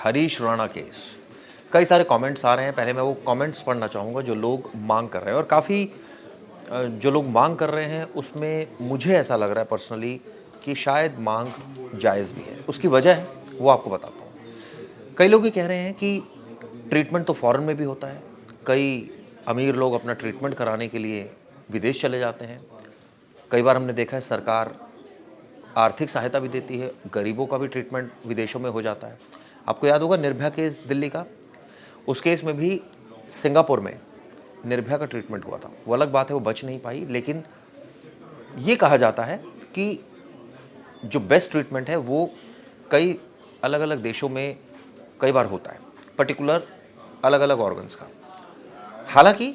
Harish Rana case, कई सारे comments आ रहे हैं। पहले मैं वो कमेंट्स पढ़ना चाहूँगा जो लोग मांग कर रहे हैं और काफ़ी जो लोग मांग कर रहे हैं उसमें मुझे ऐसा लग रहा है पर्सनली कि शायद मांग जायज़ भी है। उसकी वजह है वो आपको बताता हूँ। कई लोग ये कह रहे हैं कि ट्रीटमेंट तो फ़ॉरेन में भी होता है। कई अमीर लोग अपना ट्रीटमेंट कराने के लिए विदेश चले जाते हैं। कई बार हमने देखा है सरकार आर्थिक सहायता भी देती है, गरीबों का भी ट्रीटमेंट विदेशों में हो जाता है। आपको याद होगा निर्भया केस दिल्ली का, उस केस में भी सिंगापुर में निर्भया का ट्रीटमेंट हुआ था। वो अलग बात है वो बच नहीं पाई, लेकिन ये कहा जाता है कि जो बेस्ट ट्रीटमेंट है वो कई अलग-अलग देशों में कई बार होता है, पर्टिकुलर अलग-अलग ऑर्गन्स का। हालाँकि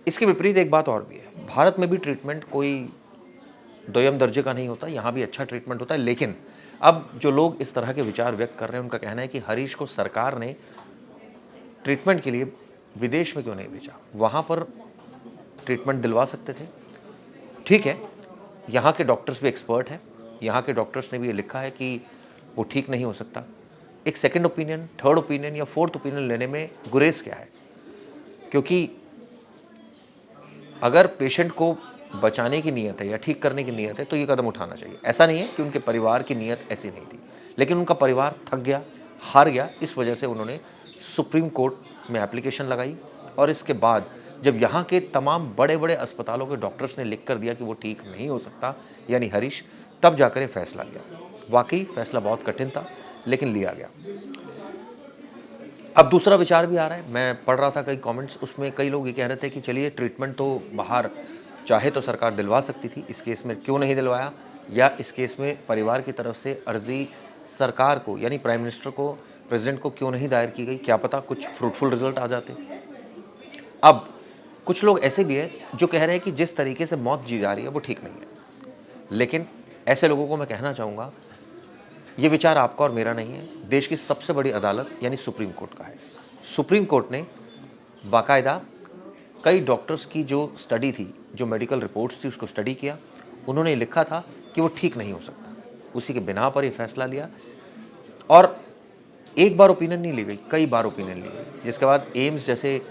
इसके विपरीत एक बात और भी है, भारत में भी ट्रीटमेंट कोई दोयम दर्जे का नहीं होता, यहाँ भी अच्छा ट्रीटमेंट होता है। लेकिन अब जो लोग इस तरह के विचार व्यक्त कर रहे हैं, उनका कहना है कि हरीश को सरकार ने ट्रीटमेंट के लिए विदेश में क्यों नहीं भेजा? वहाँ पर ट्रीटमेंट दिलवा सकते थे। ठीक है, यहाँ के डॉक्टर्स भी एक्सपर्ट हैं, यहाँ के डॉक्टर्स ने भी ये लिखा है कि वो ठीक नहीं हो सकता। एक सेकंड ओपिनियन, थर्ड ओपिनियन या फोर्थ ओपिनियन लेने में गुरेज क्या है? क्योंकि अगर पेशेंट को बचाने की नीयत है या ठीक करने की नीयत है तो ये कदम उठाना चाहिए। ऐसा नहीं है कि उनके परिवार की नीयत ऐसी नहीं थी, लेकिन उनका परिवार थक गया, हार गया, इस वजह से उन्होंने सुप्रीम कोर्ट में एप्लीकेशन लगाई। और इसके बाद जब यहाँ के तमाम बड़े-बड़े अस्पतालों के डॉक्टर्स ने लिख कर दिया कि वो ठीक नहीं हो सकता, यानी हरीश, तब जाकर ये फैसला लिया। वाक़ई फैसला बहुत कठिन था, लेकिन लिया गया। अब दूसरा विचार भी आ रहा है, मैं पढ़ रहा था कई कमेंट्स, उसमें कई लोग ये कह रहे थे कि चलिए ट्रीटमेंट तो बाहर चाहे तो सरकार दिलवा सकती थी, इस केस में क्यों नहीं दिलवाया? या इस केस में परिवार की तरफ से अर्जी सरकार को यानी प्राइम मिनिस्टर को, प्रेसिडेंट को क्यों नहीं दायर की गई? क्या पता कुछ फ्रूटफुल रिजल्ट आ जाते। अब कुछ लोग ऐसे भी हैं जो कह रहे हैं कि जिस तरीके से मौत जी जा रही है वो ठीक नहीं है। लेकिन ऐसे लोगों को मैं कहना चाहूँगा, ये विचार आपका और मेरा नहीं है, देश की सबसे बड़ी अदालत यानी सुप्रीम कोर्ट का है। सुप्रीम कोर्ट ने बाकायदा कई डॉक्टर्स की जो स्टडी थी, जो मेडिकल रिपोर्ट्स थी, उसको स्टडी किया। उन्होंने लिखा था कि वो ठीक नहीं हो सकता। उसी के बिना पर ये फैसला लिया और एक बार ओपिनियन नहीं ली गई, कई बार ओपिनियन ली गई। जिसके बाद एम्स जैसे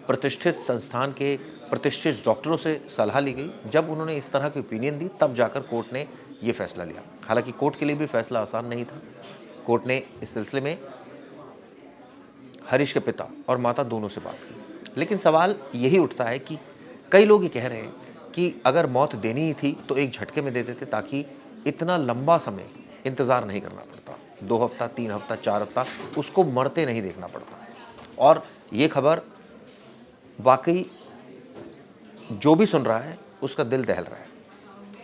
प्रतिष्ठित संस्थान के प्रतिष्ठित डॉक्टरों से सलाह ली गई। जब उन्होंने इस तरह की ओपिनियन दी, तब जाकर कोर्ट ने ये फैसला लिया। हालांकि कोर्ट के लिए भी फैसला आसान नहीं था। कोर्ट ने इस सिलसिले में हरीश के पिता और माता दोनों से बात की। लेकिन सवाल यही उठता है कि कई लोग ये कह रहे हैं कि अगर मौत देनी ही थी तो एक झटके में दे देते, ताकि इतना लंबा समय इंतज़ार नहीं करना पड़ता। 2 हफ्ता, 3 हफ्ता, 4 हफ्ता उसको मरते नहीं देखना पड़ता। और ये खबर वाकई जो भी सुन रहा है उसका दिल दहल रहा है।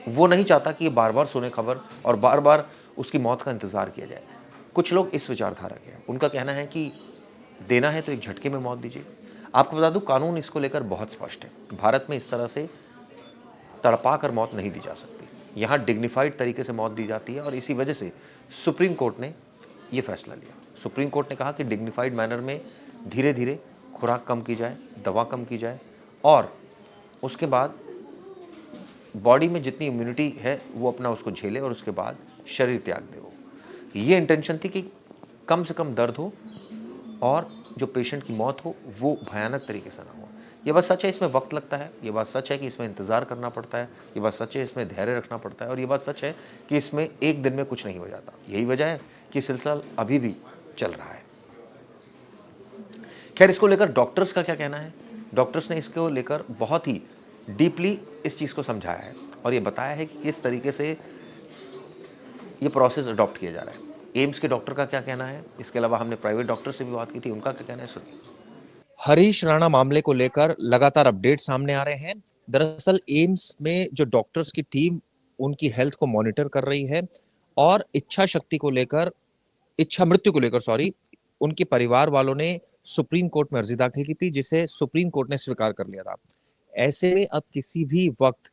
वो नहीं चाहता कि ये बार-बार सुने खबर और बार-बार उसकी मौत का इंतज़ार किया जाए। कुछ लोग इस विचारधारा के हैं। उनका कहना है कि देना है तो एक झटके में मौत दीजिए। आपको बता दूं, कानून इसको लेकर बहुत स्पष्ट है। भारत में इस तरह से तड़पा कर मौत नहीं दी जा सकती। यहाँ डिग्निफाइड तरीके से मौत दी जाती है और इसी वजह से सुप्रीम कोर्ट ने ये फैसला लिया। सुप्रीम कोर्ट ने कहा कि डिग्निफाइड मैनर में धीरे-धीरे खुराक कम की जाए, दवा कम की जाए और उसके बाद बॉडी में जितनी इम्यूनिटी है वो अपना उसको झेले और उसके बाद शरीर त्याग दे वो। ये इंटेंशन थी कि कम से कम दर्द हो और जो पेशेंट की मौत हो वो भयानक तरीके से ना हो। ये बात सच है, इसमें वक्त लगता है। ये बात सच है कि इसमें इंतज़ार करना पड़ता है। ये बात सच है, इसमें धैर्य रखना पड़ता है। और ये बात सच है कि इसमें एक दिन में कुछ नहीं हो जाता। यही वजह है कि सिलसिला अभी भी चल रहा है। खैर, इसको लेकर डॉक्टर्स का क्या कहना है? डॉक्टर्स ने इसको लेकर बहुत ही डीपली इस चीज़ को समझाया है और ये बताया है कि किस तरीके से ये प्रोसेस अडॉप्ट किया जा रहा है। एम्स के डॉक्टर का क्या कहना है? इसके अलावा हमने प्राइवेट डॉक्टर से भी बात की थी, उनका क्या कहना है, सुनिए। हरीश राणा मामले को लेकर लगातार अपडेट सामने आ रहे हैं। दरअसल एम्स में जो डॉक्टर्स की टीम उनकी हेल्थ को मॉनिटर कर रही है और इच्छा मृत्यु को लेकर सॉरी, उनके परिवार वालों ने सुप्रीम कोर्ट में अर्जी दाखिल की थी, जिसे सुप्रीम कोर्ट ने स्वीकार कर लिया था। ऐसे में अब किसी भी वक्त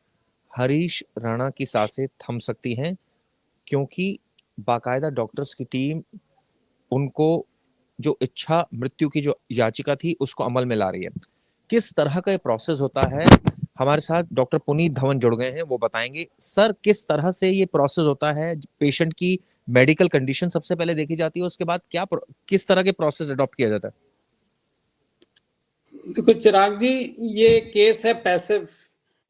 हरीश राणा की सांसें थम सकती हैं, क्योंकि बाकायदा डॉक्टर्स की टीम उनको जो इच्छा मृत्यु की जो याचिका थी उसको अमल में ला रही है। किस तरह का ये प्रोसेस होता है, हमारे साथ डॉक्टर पुनीत धवन जुड़ गए हैं, वो बताएंगे। सर, किस तरह से ये प्रोसेस होता है पेशेंट की मेडिकल कंडीशन सबसे पहले देखी जाती है, उसके बाद किस तरह के प्रोसेस अडॉप्ट किया जाता है? देखो चिराग जी, ये केस है पैसिव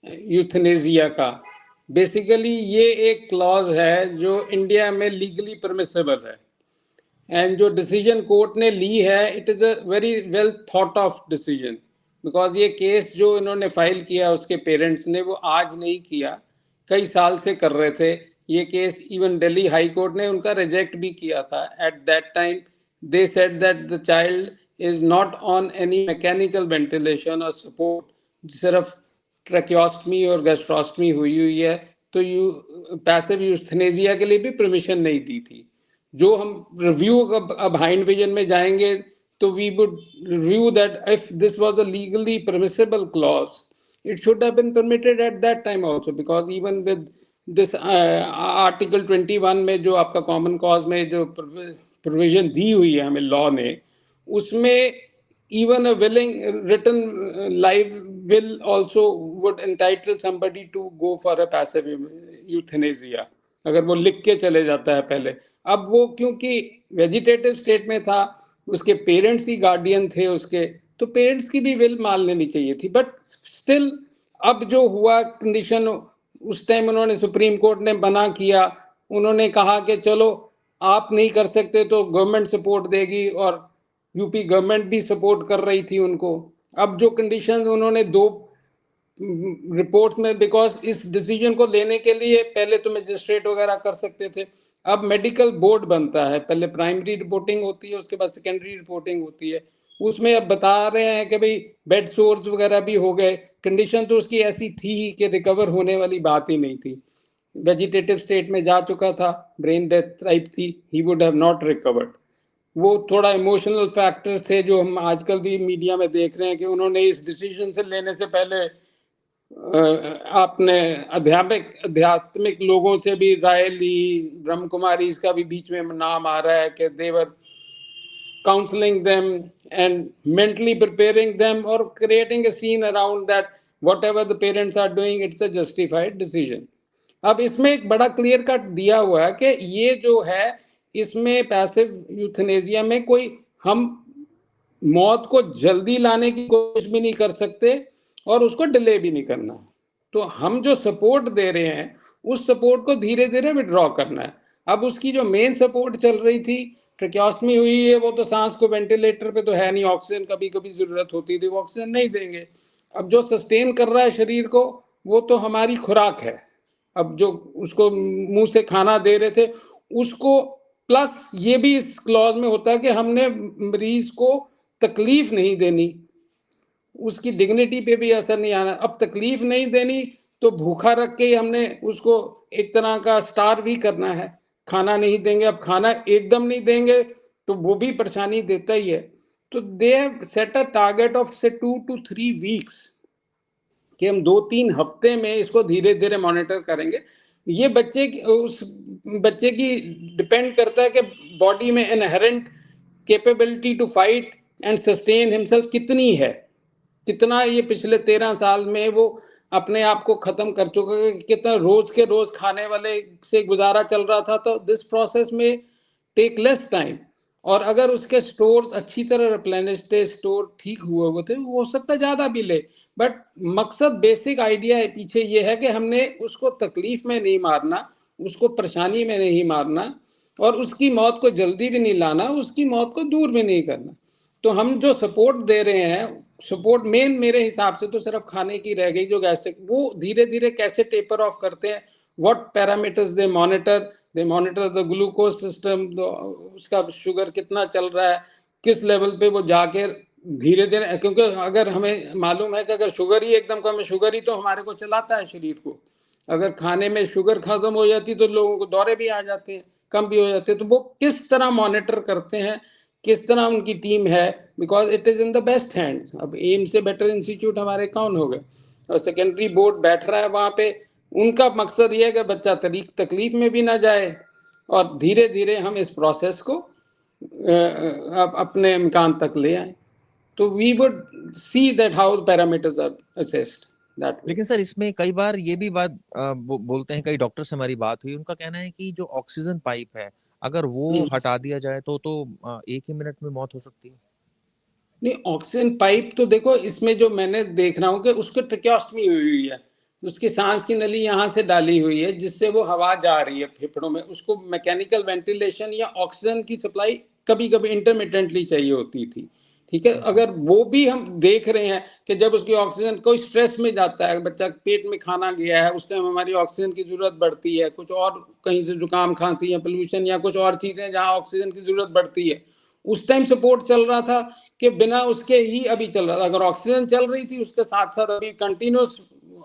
यूथनेजिया का। बेसिकली ये एक क्लॉज है जो इंडिया में लीगली परमिसेबल है, एंड जो डिसीजन कोर्ट ने ली है, it is a very well thought of decision. Because ये केस जो इन्होंने फाइल किया उसके पेरेंट्स ने, वो आज नहीं किया, कई साल से कर रहे थे ये case. Even Delhi high court ने उनका रिजेक्ट भी किया था at that time. They said that the child is not on any mechanical ventilation और सपोर्ट, सिर्फ ट्रैकियोस्टमी और गैस्ट्रोस्टमी हुई हुई है, तो पैसिव यूथनेजिया के लिए भी परमिशन नहीं दी थी। जो हम रिव्यू अब हाइंड विजन में जाएंगे तो we would review that if this was a legally permissible clause, it should have been permitted at that time also, because even with this article 21 में जो आपका कॉमन कॉज में जो प्रोविजन दी हुई है हमें लॉ ने, उसमें even a willing written live will also would entitle somebody to go for a passive euthanasia, अगर वो लिख के चले जाता है पहले। अब वो क्योंकि वेजिटेटिव स्टेट में था, उसके पेरेंट्स ही गार्डियन थे उसके, तो पेरेंट्स की भी विल मान लेनी चाहिए थी। बट स्टिल अब जो हुआ कंडीशन, उस टाइम उन्होंने सुप्रीम कोर्ट ने मना किया, उन्होंने कहा कि चलो आप नहीं कर सकते तो गवर्नमेंट सपोर्ट देगी, और यूपी गवर्नमेंट भी सपोर्ट कर रही थी उनको। अब जो कंडीशन उन्होंने दो रिपोर्ट्स में, बिकॉज इस डिसीजन को लेने के लिए पहले तो मजिस्ट्रेट वगैरह कर सकते थे, अब मेडिकल बोर्ड बनता है, पहले प्राइमरी रिपोर्टिंग होती है, उसके बाद सेकेंडरी रिपोर्टिंग होती है। उसमें अब बता रहे हैं कि भाई बेड सोर्स वगैरह भी हो गए, कंडीशन तो उसकी ऐसी थी ही कि रिकवर होने वाली बात ही नहीं थी, वेजिटेटिव स्टेट में जा चुका था, ब्रेन डेथ टाइप थी, he would have not recovered. वो थोड़ा इमोशनल फैक्टर्स थे जो हम आजकल भी मीडिया में देख रहे हैं कि उन्होंने इस डिसीजन से लेने से पहले आपने आध्यात्मिक लोगों से भी राय ली, ब्रह्म कुमारी इसका भी बीच में नाम आ रहा है कि देवर counseling them and mentally preparing them or creating a scene around that whatever the parents are doing, it's a justified decision. अब इसमें एक बड़ा क्लियर कट दिया हुआ है कि ये जो है, इसमें पैसिव यूथनेजिया में कोई हम मौत को जल्दी लाने की कोशिश भी नहीं कर सकते और उसको डिले भी नहीं करना। तो हम जो सपोर्ट दे रहे हैं उस सपोर्ट को धीरे धीरे विड्रॉ करना है। अब उसकी जो मेन सपोर्ट चल रही थी, ट्रेकियोस्टमी हुई है, वो तो सांस को वेंटिलेटर पे तो है नहीं, ऑक्सीजन कभी कभी जरूरत होती थी, वो ऑक्सीजन नहीं देंगे। अब जो सस्टेन कर रहा है शरीर को वो तो हमारी खुराक है। अब जो उसको मुंह से खाना दे रहे थे उसको, प्लस ये भी इस क्लॉज में होता है कि हमने मरीज को तकलीफ नहीं देनी, उसकी डिग्निटी पे भी असर नहीं आना। अब तकलीफ नहीं देनी तो भूखा रख के ही हमने उसको एक तरह का स्टार भी करना है, खाना नहीं देंगे। अब खाना एकदम नहीं देंगे तो वो भी परेशानी देता ही है। तो they have set a target of से 2 to 3 weeks कि हम 2-3 हफ्ते में इसको धीरे धीरे मॉनिटर करेंगे। ये उस बच्चे की डिपेंड करता है कि बॉडी में inherent capability to fight and sustain himself कितनी है, कितना ये पिछले 13 साल में वो अपने आप को खत्म कर चुका है, कितना रोज के रोज खाने वाले से गुजारा चल रहा था। तो दिस प्रोसेस में टेक लेस टाइम, और अगर उसके स्टोर्स अच्छी तरह रिप्लेनिश थे, स्टोर ठीक हुए हुए थे, हो सकता है ज्यादा भी ले। बट मकसद बेसिक आइडिया है पीछे ये है कि हमने उसको तकलीफ में नहीं मारना, उसको परेशानी में नहीं मारना, और उसकी मौत को जल्दी भी नहीं लाना, उसकी मौत को दूर भी नहीं करना। तो हम जो सपोर्ट दे रहे हैं, सपोर्ट मेन मेरे हिसाब से तो सिर्फ खाने की रह गई, जो गैस्ट्रिक, वो धीरे धीरे कैसे टेपर ऑफ करते हैं, what parameters they monitor the glucose system, उसका शुगर कितना चल रहा है, किस लेवल पे वो जाके धीरे धीरे, क्योंकि अगर हमें मालूम है कि अगर शुगर ही एकदम कम है, शुगर ही तो हमारे को चलाता है शरीर को, अगर खाने में शुगर खत्म हो जाती तो लोगों को दौरे भी आ जाते हैं, कम भी हो जाते हैं। तो वो किस तरह मॉनिटर करते हैं, किस तरह उनकी टीम है, because it is in the best hands. अब एम से बेटर इंस्टीट्यूट हमारे कौन हो गए, और सेकेंडरी बोर्ड बैठ रहा है वहां पे, उनका मकसद ये है कि बच्चा तकलीफ में भी ना जाए, और धीरे धीरे हम इस प्रोसेस को अपने इम्कान तक ले आए। तो we would see that how parameters are assessed that way. लेकिन सर इसमें कई बार ये भी बात बोलते हैं, कई डॉक्टर से हमारी बात हुई, उनका कहना है कि जो ऑक्सीजन पाइप है अगर वो हटा दिया जाए तो 1 ही मिनट में मौत हो सकती है। नहीं, ऑक्सीजन पाइप तो देखो, इसमें जो मैंने देख रहा हूँ कि उसको ट्रेकियोस्टमी हुई हुई है, उसकी सांस की नली यहाँ से डाली हुई है जिससे वो हवा जा रही है फेफड़ों में, उसको मैकेनिकल वेंटिलेशन या ऑक्सीजन की सप्लाई कभी कभी इंटरमिटेंटली चाहिए होती थी। ठीक है, अगर वो भी हम देख रहे हैं कि जब उसकी ऑक्सीजन, कोई स्ट्रेस में जाता है, बच्चा पेट में खाना गया है, उस टाइम हमारी ऑक्सीजन की जरूरत बढ़ती है, कुछ और कहीं से जुकाम खांसी या पोल्यूशन या कुछ और चीजें जहाँ ऑक्सीजन की जरूरत बढ़ती है, उस टाइम सपोर्ट चल रहा था कि बिना उसके ही अभी चल रहा था। अगर ऑक्सीजन चल रही थी उसके साथ साथ अभी कंटिन्यूस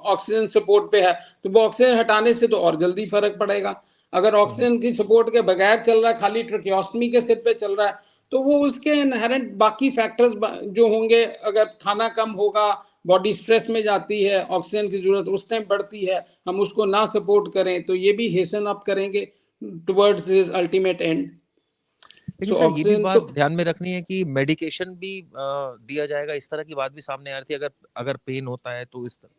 ऑक्सीजन सपोर्ट पे है, तो वो ऑक्सीजन हटाने से तो और जल्दी फर्क पड़ेगा। अगर ऑक्सीजन की सपोर्ट के बगैर चल रहा है, खाली ट्रेकियोस्टमी के सिर पे चल रहा है, तो वो उसके इनहेरेंट बाकी फैक्टर्स जो होंगे, अगर खाना कम होगा, बॉडी स्ट्रेस में जाती है, ऑक्सीजन की जरूरत उस टाइम बढ़ती है, हम उसको ना सपोर्ट करें तो ये भी हेसन अप करेंगे टुवर्ड्स दिस अल्टीमेट एंड। लेकिन सो सर ये भी ऑक्सीजन बात तो ध्यान में रखनी है कि मेडिकेशन भी दिया जाएगा, इस तरह की बात भी सामने आ रही थी, अगर अगर पेन होता है तो इस तरह।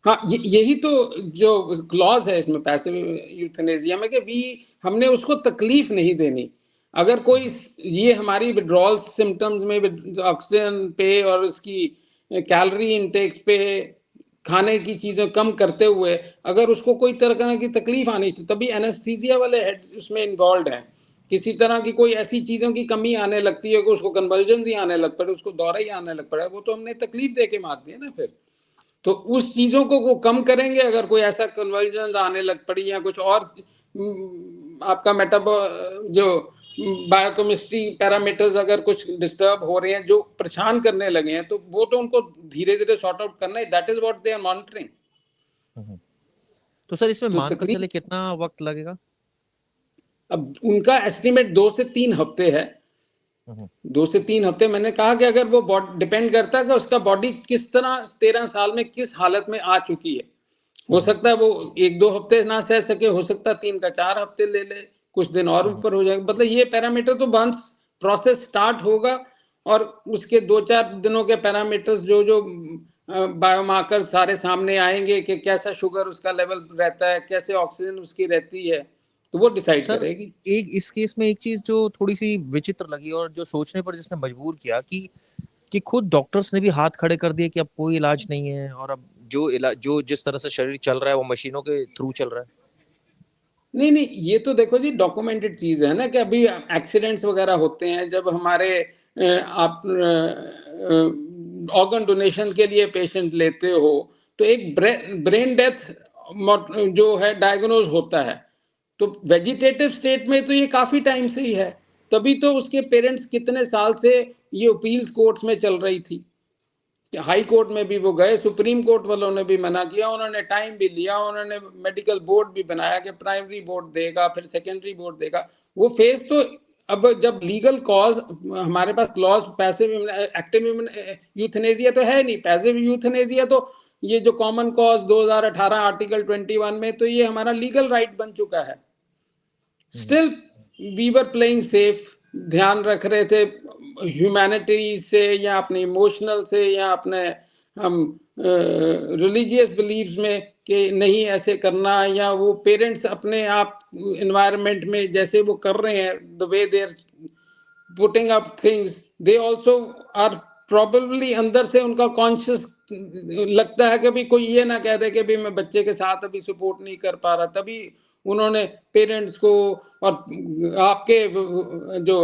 हाँ, यही तो जो क्लॉज है इसमें पैसिव यूथनेसिया में, कि वी हमने उसको तकलीफ नहीं देनी। अगर कोई ये हमारी विड्रॉल सिम्टम्स में ऑक्सीजन पे और उसकी कैलोरी इनटेक्स पे, खाने की चीजें कम करते हुए अगर उसको कोई तरह की तकलीफ आनी चाहिए, तभी एनेस्थीसिया वाले हेड उसमें इन्वॉल्व हैं। किसी तरह की कोई ऐसी चीजों की कमी आने लगती है कि उसको कन्वर्जन ही आने लग पड़े, उसको दौरा ही आने लग पड़ा, वो तो हमने तकलीफ दे के मार दिया ना फिर। तो उस चीजों को वो कम करेंगे अगर कोई ऐसा कन्वर्जन आने लग पड़ी या कुछ और आपका मेटाबो जो बायोकेमिस्ट्री पैरामीटर्स अगर कुछ डिस्टर्ब हो रहे हैं जो परेशान करने लगे हैं, तो वो तो उनको धीरे धीरे सॉर्ट आउट करना है। That is what they are monitoring. Hmm. तो सर इसमें तो मानकर तकलीफ, चले कितना वक्त लगेगा? अब उनका एस्टिमेट 2 से 3 हफ्ते है। हम्म। 2 से 3 हफ्ते, मैंने कहा कि अगर वो डिपेंड करता है कि उसका बॉडी किस तरह 13 साल में किस हालत में आ चुकी है। हो सकता है वो 1-2 हफ्ते ना सह सके, हो सकता है 3 का 4 हफ्ते ले ले, कुछ दिन और हम्म। ऊपर हो जाएगा। मतलब ये पैरामीटर तो वंस प्रोसेस स्टार्ट होगा और उसके 2-4 दिनों के पैरामीटर्स जो जो बायोमार्कर सारे सामने आएंगे कि कैसा शुगर उसका लेवल रहता है, कैसे ऑक्सीजन उसकी रहती है, तो वो डिसाइड सर करेगी। एक इस केस में एक चीज जो थोड़ी सी विचित्र लगी और जो सोचने पर जिसने मजबूर किया कि खुद डॉक्टर्स ने भी हाथ खड़े कर दिए कि अब कोई इलाज नहीं है, और अब जो इलाज जो जिस तरह से शरीर चल रहा है वो मशीनों के थ्रू चल रहा है। नहीं नहीं, ये तो देखो जी, डॉक्यूमेंटेड चीज है ना कि अभी एक्सीडेंट्स वगैरह होते हैं जब हमारे आप ऑर्गन डोनेशन के लिए पेशेंट लेते हो, तो एक ब्रेन डेथ जो है डायग्नोज होता है। तो वेजिटेटिव स्टेट में तो ये काफी टाइम से ही है, तभी तो उसके पेरेंट्स कितने साल से ये अपील्स कोर्ट्स में चल रही थी। हाई कोर्ट में भी वो गए, सुप्रीम कोर्ट वालों ने भी मना किया, उन्होंने टाइम भी लिया, उन्होंने मेडिकल बोर्ड भी बनाया कि प्राइमरी बोर्ड देगा फिर सेकेंडरी बोर्ड देगा। वो फेज तो, अब जब लीगल कॉज हमारे पास क्लॉज, पैसिव एक्टिव यूथनेसिया तो है नहीं, पैसिव यूथनेसिया तो ये जो कॉमन कॉज 2018 आर्टिकल 21 में, तो ये हमारा लीगल राइट बन चुका है। Still we were playing safe, ध्यान रख रहे थे ह्यूमैनिटी से या अपने इमोशनल से या अपने हम रिलीजियस बिलीव्स में कि नहीं ऐसे करना, या वो पेरेंट्स अपने आप इन्वायरमेंट में जैसे वो कर रहे हैं, the way they are putting up things, they also are probably अंदर से उनका कॉन्शियस लगता है कि भी कोई ये ना कह दे कि भी मैं बच्चे के साथ अभी सपोर्ट नहीं कर पा रहा, तभी उन्होंने पेरेंट्स को और आपके जो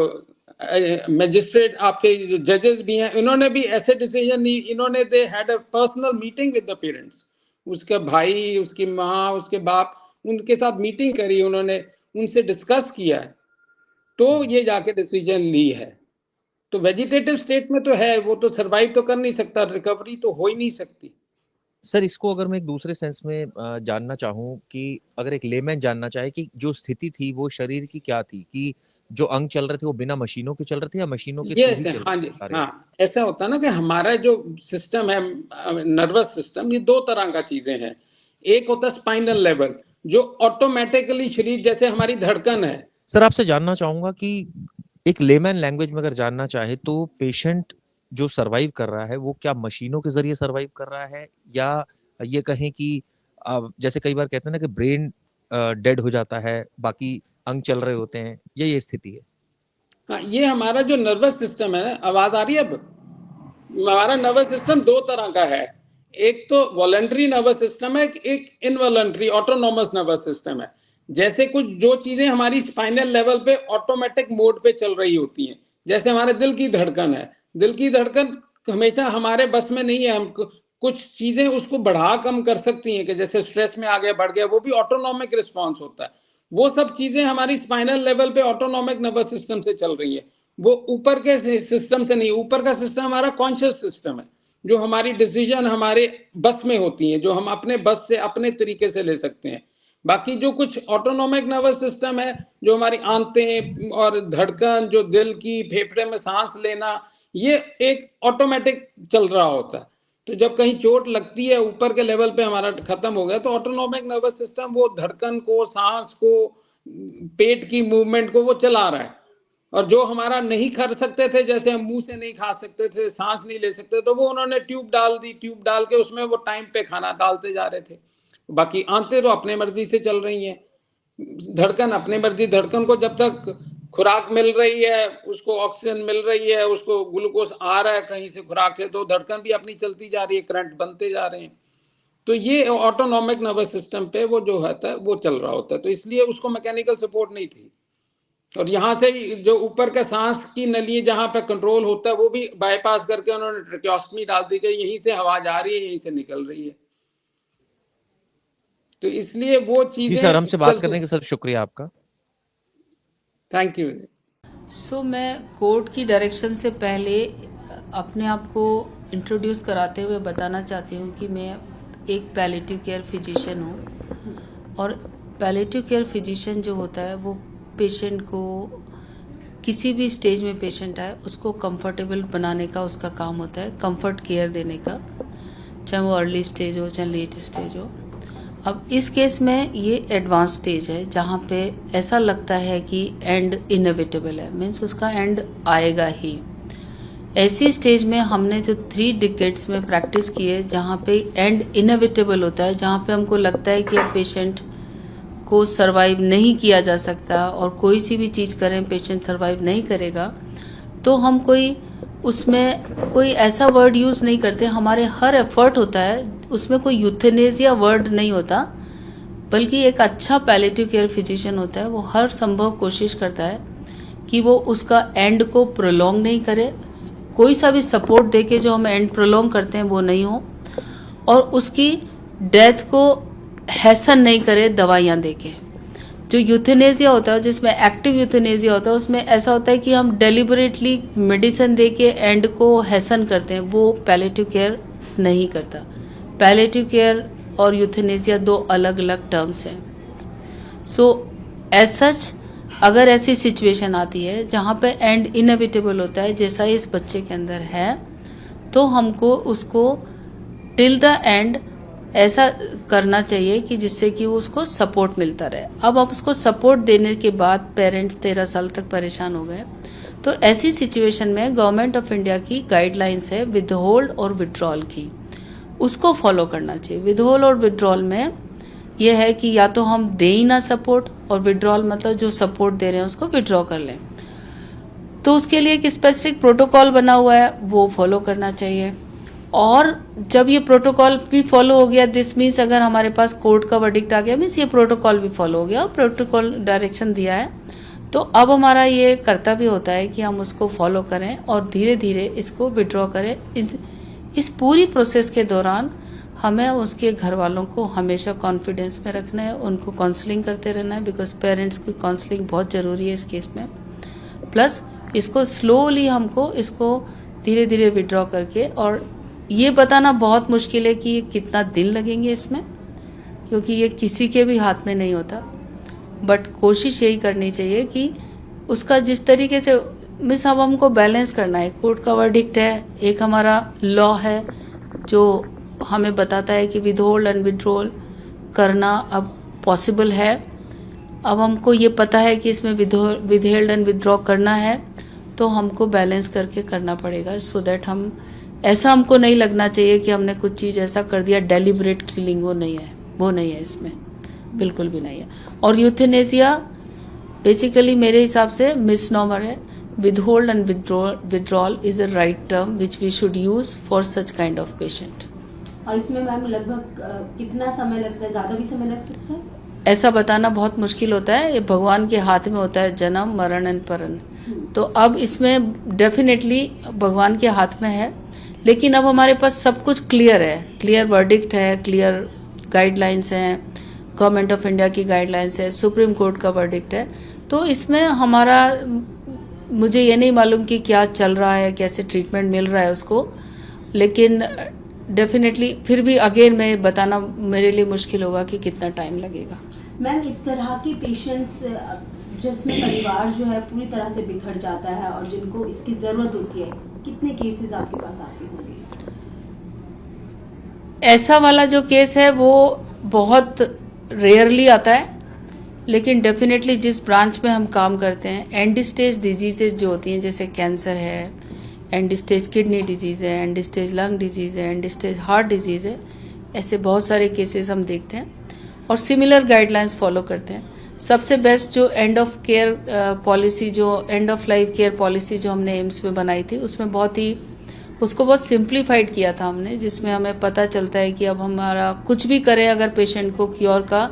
मजिस्ट्रेट, आपके जो जजेस भी हैं, इन्होंने भी ऐसे डिसीजन नहीं, इन्होंने they had a personal meeting with the parents, उसके भाई, उसकी माँ, उसके बाप, उनके साथ मीटिंग करी उन्होंने, उनसे डिस्कस किया है, तो ये जाके डिसीजन ली है। तो वेजिटेटिव स्टेट में तो है, वो तो सरवाइव तो कर नहीं सकता, रिकवरी तो हो ही नहीं सकती। सर इसको अगर मैं एक दूसरे सेंस में जानना चाहूँ कि अगर एक लेमैन जानना चाहे कि जो स्थिति थी वो शरीर की क्या थी, कि जो अंग चल रहे थे वो बिना मशीनों के चल रहे थे या मशीनों के थ्रू ये ही चल हाँ रहे जी, थे सारे? हाँ, ऐसा होता है ना कि हमारा जो सिस्टम है, नर्वस सिस्टम, ये 2 तरह का चीजें हैं। एक होता है स्पाइनल लेवल, जो ऑटोमेटिकली शरीर, जैसे हमारी धड़कन है। सर आपसे जानना चाहूंगा कि एक लेमैन लैंग्वेज में अगर जानना चाहे तो पेशेंट जो सरवाइव कर रहा है वो क्या मशीनों के जरिए सरवाइव कर रहा है, या ये कहें कि जैसे कई बार कहते हैं ना कि ब्रेन डेड हो जाता है, बाकी अंग चल रहे होते हैं, ये स्थिति है। हाँ, ये हमारा जो नर्वस सिस्टम है ना, आवाज आ रही है अब? हमारा नर्वस सिस्टम दो तरह का है, एक तो वॉलंटरी नर्वस सिस्टम है, एक इनवॉलंटरी ऑटोनोमस नर्वस सिस्टम है। जैसे कुछ जो चीजें हमारी स्पाइनल लेवल पे ऑटोमेटिक मोड पे चल रही होती हैं, जैसे हमारे दिल की धड़कन है, दिल की धड़कन हमेशा हमारे बस में नहीं है, हम कुछ चीजें उसको बढ़ा कम कर सकती हैं, कि जैसे स्ट्रेस में आगे बढ़ गया, वो भी ऑटोनोमिक रिस्पॉन्स होता है। वो सब चीजें हमारी स्पाइनल लेवल पे ऑटोनोमिक नर्वस सिस्टम से चल रही है, वो ऊपर के सिस्टम से नहीं। ऊपर का सिस्टम हमारा कॉन्शियस सिस्टम है, जो हमारी डिसीजन हमारे बस में होती हैं, जो हम अपने बस से अपने तरीके से ले सकते हैं। बाकी जो कुछ ऑटोनोमिक नर्वस सिस्टम है, जो हमारी आंतें और धड़कन, जो दिल की, फेफड़े में सांस लेना, ये एक ऑटोमेटिक चल रहा होता है। तो जब कहीं चोट लगती है, ऊपर के लेवल पे हमारा खत्म हो गया, तो ऑटोनोमिक नर्वस सिस्टम वो धड़कन को, सांस को, पेट की मूवमेंट को वो चला रहा है। और जो हमारा नहीं कर सकते थे, जैसे हम मुंह से नहीं खा सकते थे, सांस नहीं ले सकते, तो वो उन्होंने ट्यूब डाल दी, ट्यूब डाल के उसमें वो टाइम पे खाना डालते जा रहे थे। बाकी आंतें तो अपने मर्जी से चल रही हैं, धड़कन अपने मर्जी, धड़कन को जब तक खुराक मिल रही है, उसको ऑक्सीजन मिल रही है, उसको ग्लूकोज आ रहा है कहीं से खुराक से, तो धड़कन भी अपनी चलती जा रही है, करंट बनते जा रहे हैं। तो ये ऑटोनोमिक नर्वस सिस्टम पे वो जो होता है वो चल रहा होता है, तो इसलिए उसको मैकेनिकल सपोर्ट नहीं थी। और यहाँ से जो ऊपर का सांस की नली जहाँ पे कंट्रोल होता है, वो भी बाईपास करके उन्होंने ट्रेकियोस्टमी डाल दी गई, यहीं से हवा जा रही है, यहीं से निकल रही है। तो इसलिए वो जी चीजें सर, हमसे बात करने के सर शुक्रिया आपका। Thank you. सो मैं कोर्ट की डायरेक्शन से पहले अपने आप को इंट्रोड्यूस कराते हुए बताना चाहती हूँ कि मैं एक पैलेटिव केयर फिजिशियन हूँ। और पैलेटिव केयर फिजिशियन जो होता है वो पेशेंट को, किसी भी स्टेज में पेशेंट आए उसको कंफर्टेबल बनाने का उसका काम होता है, कंफर्ट केयर देने का, चाहे वो अर्ली स्टेज हो चाहे लेट स्टेज हो। अब इस केस में ये एडवांस स्टेज है जहाँ पे ऐसा लगता है कि एंड इनएविटेबल है, मीन्स उसका एंड आएगा ही। ऐसी स्टेज में हमने जो 3 डिकेड्स में प्रैक्टिस की है, जहाँ पे एंड इनएविटेबल होता है, जहाँ पे हमको लगता है कि अब पेशेंट को सरवाइव नहीं किया जा सकता और कोई सी भी चीज़ करें पेशेंट सरवाइव नहीं करेगा, तो हम उसमें कोई ऐसा वर्ड यूज़ नहीं करते। हमारे हर एफर्ट होता है, उसमें कोई यूथेनेसिया वर्ड नहीं होता, बल्कि एक अच्छा पैलेटिव केयर फिजिशियन होता है, वो हर संभव कोशिश करता है कि वो उसका एंड को प्रोलॉन्ग नहीं करे, कोई सा भी सपोर्ट देके जो हम एंड प्रोलॉन्ग करते हैं वो नहीं हो, और उसकी डेथ को हैसन नहीं करे दवाइयाँ देके। जो यूथेनेसिया होता है, जिसमें एक्टिव यूथेनेसिया होता है, उसमें ऐसा होता है कि हम डेलिबरेटली मेडिसिन देके एंड को हैसन करते हैं, वो पैलेटिव केयर नहीं करता। पैलेटिव केयर और यूथेनेसिया 2 अलग अलग टर्म्स हैं। सो एज सच अगर ऐसी सिचुएशन आती है जहाँ पे एंड इनएविटेबल होता है, जैसा इस बच्चे के अंदर है, तो हमको उसको टिल द एंड ऐसा करना चाहिए कि जिससे कि उसको सपोर्ट मिलता रहे। अब उसको सपोर्ट देने के बाद पेरेंट्स 13 साल तक परेशान हो गए, तो ऐसी सिचुएशन में गवर्नमेंट ऑफ इंडिया की गाइडलाइंस है विदहोल्ड और विड्रॉल की, उसको फॉलो करना चाहिए। विदहोल्ड और विड्रॉल में यह है कि या तो हम दे ही ना सपोर्ट, और विड्रॉल मतलब जो सपोर्ट दे रहे हैं उसको विड्रॉ कर लें। तो उसके लिए एक स्पेसिफिक प्रोटोकॉल बना हुआ है, वो फॉलो करना चाहिए। और जब ये प्रोटोकॉल भी फॉलो हो गया, दिस मीन्स अगर हमारे पास कोर्ट का वर्डिक्ट आ गया, मीन्स ये प्रोटोकॉल भी फॉलो हो गया, प्रोटोकॉल डायरेक्शन दिया है, तो अब हमारा ये कर्तव्य होता है कि हम उसको फॉलो करें और धीरे धीरे इसको विड्रॉ करें। इस पूरी प्रोसेस के दौरान हमें उसके घर वालों को हमेशा कॉन्फिडेंस में रखना है, उनको काउंसलिंग करते रहना है, बिकॉज पेरेंट्स की काउंसलिंग बहुत ज़रूरी है इस केस में। प्लस इसको स्लोली हमको इसको धीरे धीरे विड्रॉ करके, और ये बताना बहुत मुश्किल है कि ये कितना दिन लगेंगे इसमें, क्योंकि ये किसी के भी हाथ में नहीं होता, बट कोशिश यही करनी चाहिए कि उसका जिस तरीके से मिस अब हमको बैलेंस करना है। कोर्ट का वर्डिक्ट है, एक हमारा लॉ है जो हमें बताता है कि विदहोल्ड एंड विड्रॉल करना अब पॉसिबल है। अब हमको ये पता है कि इसमें विदहोल्ड एंड विड्रॉ करना है, तो हमको बैलेंस करके करना पड़ेगा, सो दैट हम ऐसा हमको नहीं लगना चाहिए कि हमने कुछ चीज़ ऐसा कर दिया डेलिबरेट किलिंग, वो नहीं है इसमें, बिल्कुल भी नहीं है। और यूथेनेसिया बेसिकली मेरे हिसाब से मिसनॉमर है. Withhold and withdrawal is a right term which we should use for such kind of patient. और इसमें मैम लगभग कितना समय लगता है, ज़्यादा भी समय लग सकता है? ऐसा बताना बहुत मुश्किल होता है. ये भगवान के हाथ में होता है, जन्म मरण एंड परन. तो अब इसमें डेफिनेटली भगवान के हाथ में है, लेकिन अब हमारे पास सब कुछ क्लियर है. क्लियर वर्डिक्ट है, क्लियर गाइडलाइंस हैं, गवर्नमेंट ऑफ इंडिया की गाइडलाइंस है, सुप्रीम कोर्ट का वर्डिक्ट है. तो इसमें हमारा, मुझे ये नहीं मालूम कि क्या चल रहा है, कैसे ट्रीटमेंट मिल रहा है उसको, लेकिन डेफिनेटली फिर भी अगेन मैं बताना मेरे लिए मुश्किल होगा कि कितना टाइम लगेगा. मैम इस तरह के पेशेंट्स जिसमें परिवार जो है पूरी तरह से बिखर जाता है और जिनको इसकी ज़रूरत होती है, कितने केसेस आपके पास आते होंगे? ऐसा वाला जो केस है वो बहुत रेयरली आता है, लेकिन डेफिनेटली जिस ब्रांच में हम काम करते हैं, एंड स्टेज डिजीजेज जो होती हैं, जैसे कैंसर है, एंड स्टेज किडनी डिजीज़ है, एंड स्टेज लंग डिजीज़ है, एंड स्टेज हार्ट डिजीज़ है, ऐसे बहुत सारे केसेस हम देखते हैं और सिमिलर गाइडलाइंस फॉलो करते हैं. सबसे बेस्ट जो एंड ऑफ केयर पॉलिसी, जो end of life care policy जो हमने एम्स में बनाई थी, उसमें उसको बहुत सिंप्लीफाइड किया था हमने, जिसमें हमें पता चलता है कि अब हमारा कुछ भी करें अगर पेशेंट को क्योर का,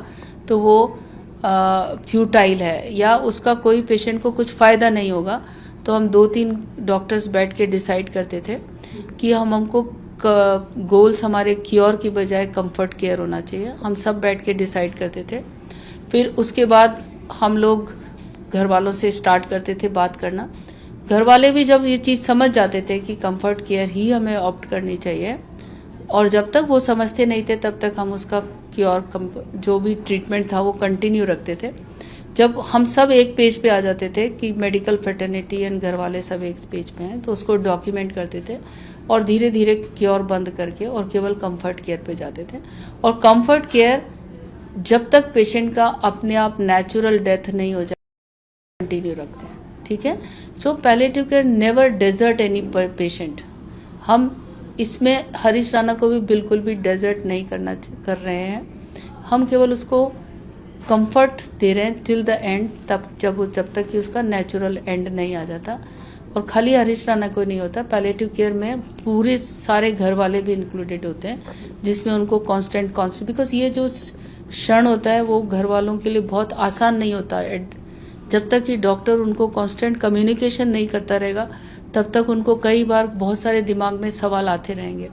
तो वो फ्यूटाइल है या उसका कोई पेशेंट को कुछ फ़ायदा नहीं होगा. तो हम 2-3 डॉक्टर्स बैठ के डिसाइड करते थे कि हमको गोल्स हमारे क्योर की बजाय कंफर्ट केयर होना चाहिए. हम सब बैठ के डिसाइड करते थे. फिर उसके बाद हम लोग घर वालों से स्टार्ट करते थे बात करना. घर वाले भी जब ये चीज़ समझ जाते थे कि कंफर्ट केयर ही हमें ऑप्ट करनी चाहिए, और जब तक वो समझते नहीं थे तब तक हम उसका क्योर जो भी ट्रीटमेंट था वो कंटिन्यू रखते थे. जब हम सब एक पेज पे आ जाते थे कि मेडिकल फ्रेटर्निटी एंड घर वाले सब एक पेज पे हैं, तो उसको डॉक्यूमेंट करते थे और धीरे धीरे क्योर बंद करके और केवल कंफर्ट केयर पे जाते थे. और कंफर्ट केयर जब तक पेशेंट का अपने आप नेचुरल डेथ नहीं हो जाए कंटिन्यू रखते हैं. ठीक है. So palliative care never desert any patient. हम इसमें हरीश राणा को भी बिल्कुल भी डेजर्ट नहीं कर रहे हैं. हम केवल उसको कंफर्ट दे रहे हैं टिल द एंड, जब तक कि उसका नेचुरल एंड नहीं आ जाता. और खाली हरीश राणा को नहीं होता, पैलिएटिव केयर में पूरे सारे घर वाले भी इंक्लूडेड होते हैं, जिसमें उनको कांस्टेंट बिकॉज ये जो क्षण होता है वो घर वालों के लिए बहुत आसान नहीं होता. जब तक कि डॉक्टर उनको कांस्टेंट कम्युनिकेशन नहीं करता रहेगा, तब तक उनको कई बार बहुत सारे दिमाग में सवाल आते रहेंगे.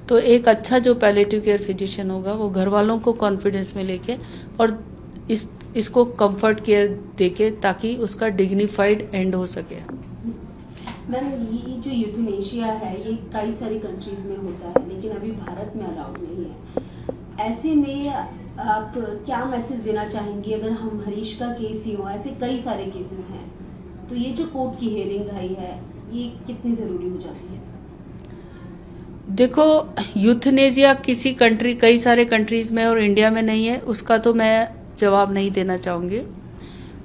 तो एक अच्छा जो पैलिएटिव केयर फिजिशियन होगा वो घर वालों को कॉन्फिडेंस में लेके और इसको कंफर्ट केयर देके, ताकि उसका डिग्निफाइड एंड हो सके. मैम ये जो यूथनेशिया है ये कई सारी कंट्रीज में होता है, लेकिन अभी भारत में अलाउड नहीं है. ऐसे में आप क्या मैसेज देना चाहेंगी? अगर हम हरीश का केस ही हो, ऐसे कई सारे केसेस हैं, तो ये जो कोर्ट की हियरिंग आई है ये कितनी ज़रूरी हो जाती है? देखो, यूथनेशिया किसी कंट्री, कई सारे कंट्रीज़ में और इंडिया में नहीं है, उसका तो मैं जवाब नहीं देना चाहूँगी.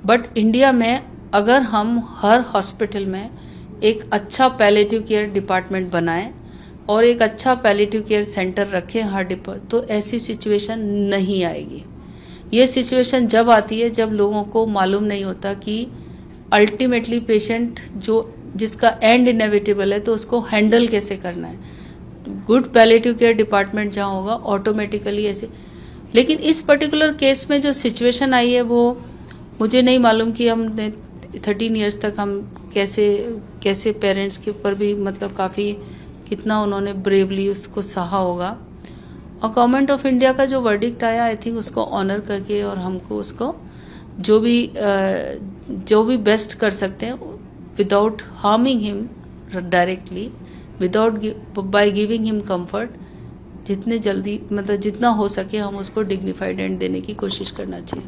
बट इंडिया में अगर हम हर हॉस्पिटल में एक अच्छा पैलिएटिव केयर डिपार्टमेंट बनाएं और एक अच्छा पैलिएटिव केयर सेंटर रखें हर तो ऐसी सिचुएशन नहीं आएगी. ये सिचुएशन जब आती है जब लोगों को मालूम नहीं होता कि अल्टीमेटली पेशेंट जिसका एंड इनएविटेबल है, तो उसको हैंडल कैसे करना है. गुड पैलिएटिव केयर डिपार्टमेंट जहाँ होगा ऑटोमेटिकली ऐसे. लेकिन इस पर्टिकुलर केस में जो सिचुएशन आई है वो मुझे नहीं मालूम कि हमने 13 इयर्स तक हम कैसे पेरेंट्स के ऊपर भी मतलब काफ़ी कितना उन्होंने ब्रेवली उसको सहा होगा. और गवर्नमेंट ऑफ इंडिया का जो वर्डिक्ट आया, आई थिंक उसको ऑनर करके और हमको उसको जो भी बेस्ट कर सकते हैं without harming him directly, by giving him comfort, जितने जल्दी मतलब जितना हो सके हम उसको डिग्निफाइड एंड देने की कोशिश करना चाहिए.